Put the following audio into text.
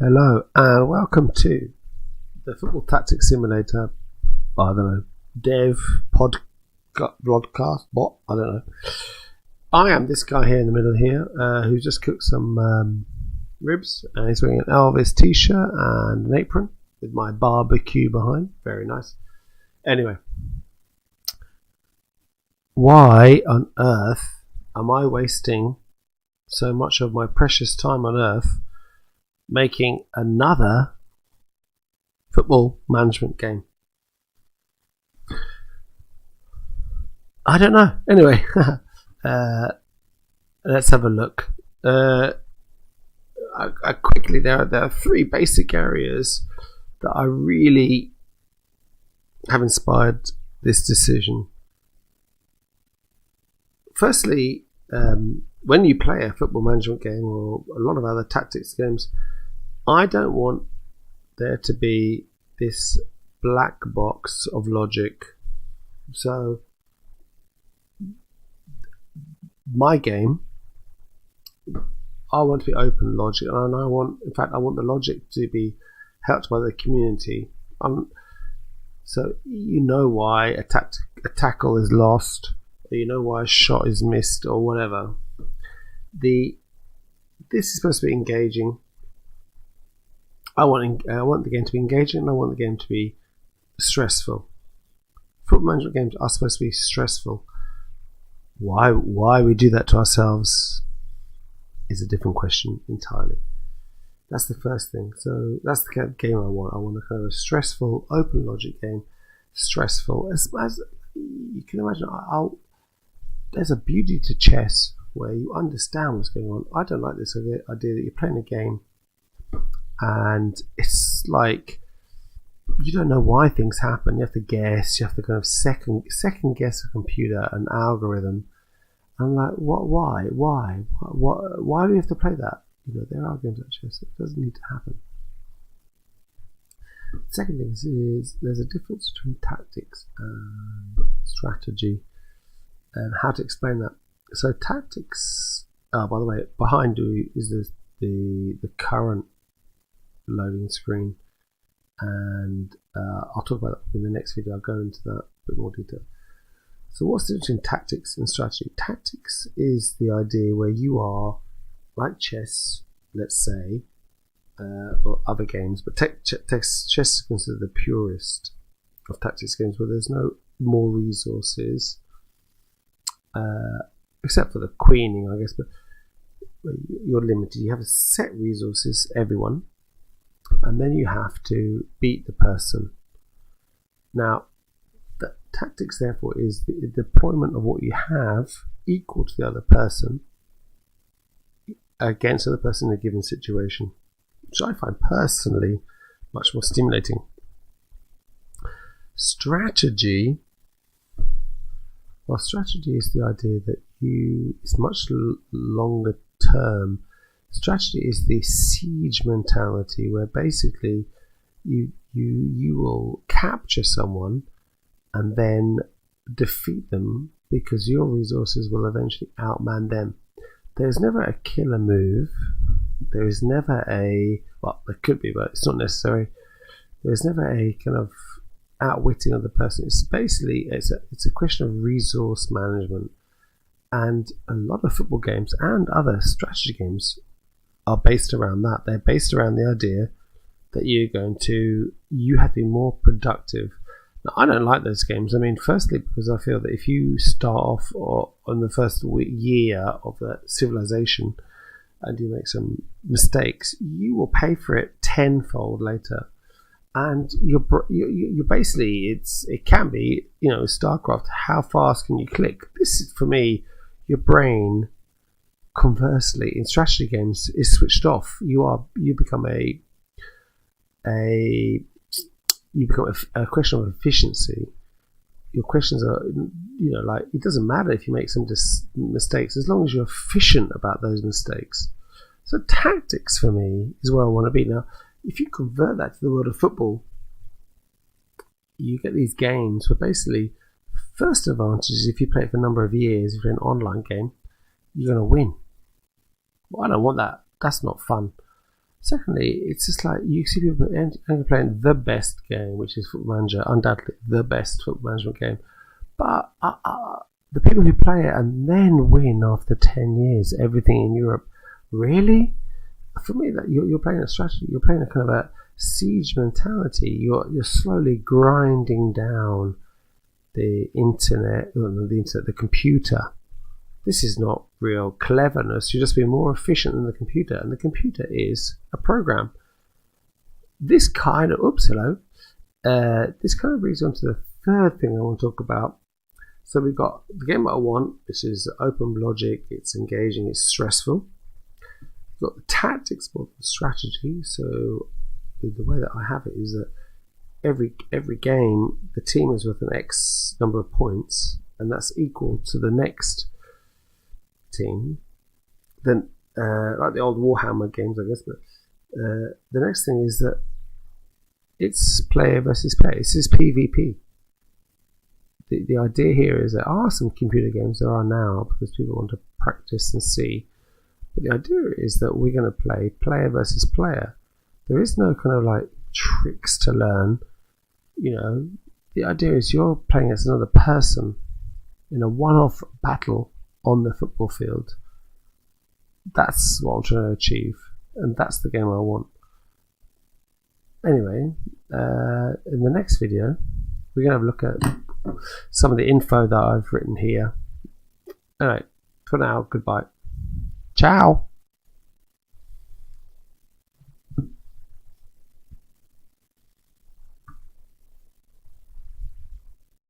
Hello and welcome to the Football Tactics Simulator, I don't know, dev podcast bot, I don't know. I am this guy here in the middle here who's just cooked some ribs, and he's wearing an Elvis t-shirt and an apron with my barbecue behind. Very nice. Anyway, why on earth am I wasting so much of my precious time on earth making another football management game? I don't know. Anyway, let's have a look. I quickly, there are three basic areas that I really have inspired this decision. Firstly, when you play a football management game or a lot of other tactics games, I don't want there to be this black box of logic. So my game, I want to be open logic, and I want the logic to be helped by the community. So you know why a tackle is lost, or you know why a shot is missed, or whatever. This is supposed to be engaging. I want the game to be engaging, and I want the game to be stressful. Football management games are supposed to be stressful. Why we do that to ourselves is a different question entirely. That's the first thing. So that's the kind of game I want. I want a kind of a stressful, open logic game. Stressful. As you can imagine, there's a beauty to chess where you understand what's going on. I don't like this idea that you're playing a game and it's like you don't know why things happen. You have to guess. You have to kind of second guess a computer, an algorithm. I'm like, what? Why do we have to play that? There are games like chess. It doesn't need to happen. Second thing is there's a difference between tactics and strategy, and how to explain that. So tactics. By the way, behind you is the current loading screen, and I'll talk about that in the next video. I'll go into that in a bit more detail. So what's the difference between tactics and strategy? Tactics is the idea where you are like chess, let's say, or other games, but chess is considered the purest of tactics games, where there's no more resources, except for the queening, I guess, but you're limited. You have a set resources, everyone, and then you have to beat the person. Now, the tactics, therefore, is the deployment of what you have equal to the other person against the other person in a given situation, which I find personally much more stimulating. Strategy is the idea that it's much longer term. Strategy is the siege mentality, where basically you will capture someone and then defeat them because your resources will eventually outman them. There's never a killer move. There is never there could be, but it's not necessary. There's never a kind of outwitting of the person. It's basically it's a question of resource management, and a lot of football games and other strategy games are based around that. They're based around the idea that you have to be more productive. Now, I don't like those games. I mean, firstly, because I feel that if you start off on the first year of the civilization and you make some mistakes, you will pay for it tenfold later. And you're basically, it can be, StarCraft, how fast can you click? This is, for me, your brain, conversely, in strategy games, is switched off. You become a question of efficiency. Your questions are, like, it doesn't matter if you make some mistakes as long as you're efficient about those mistakes. So tactics, for me, is where I want to be. Now, if you convert that to the world of football, you get these games where basically, first advantage is if you play it for a number of years, if you're an online game, you're going to win. Well, I don't want that. That's not fun. Secondly, it's just like you see people playing the best game, which is Football Manager, undoubtedly the best football management game. But the people who play it and then win after 10 years, everything in Europe, really? For me, that you're playing a strategy. You're playing a kind of a siege mentality. You're slowly grinding down the internet, the computer. This is not real cleverness. You're just being more efficient than the computer, and the computer is a program. This kind of this kind of brings on to the third thing I want to talk about. So we've got the game that I want, which is open logic. It's engaging. It's stressful. We've got the tactics more than strategy. So the way that I have it is that every game the team is worth an X number of points, and that's equal to the next team. Then like the old Warhammer games, I guess. But the next thing is that it's player versus player. This is PvP. The idea here is there are some computer games, there are now, because people want to practice and see. But the idea is that we're going to play player versus player. There is no kind of like tricks to learn. You know, the idea is you're playing as another person in a one-off battle on the football field. That's what I'm trying to achieve, and that's the game I want. Anyway, in the next video, we're going to have a look at some of the info that I've written here. Alright, for now, goodbye. Ciao!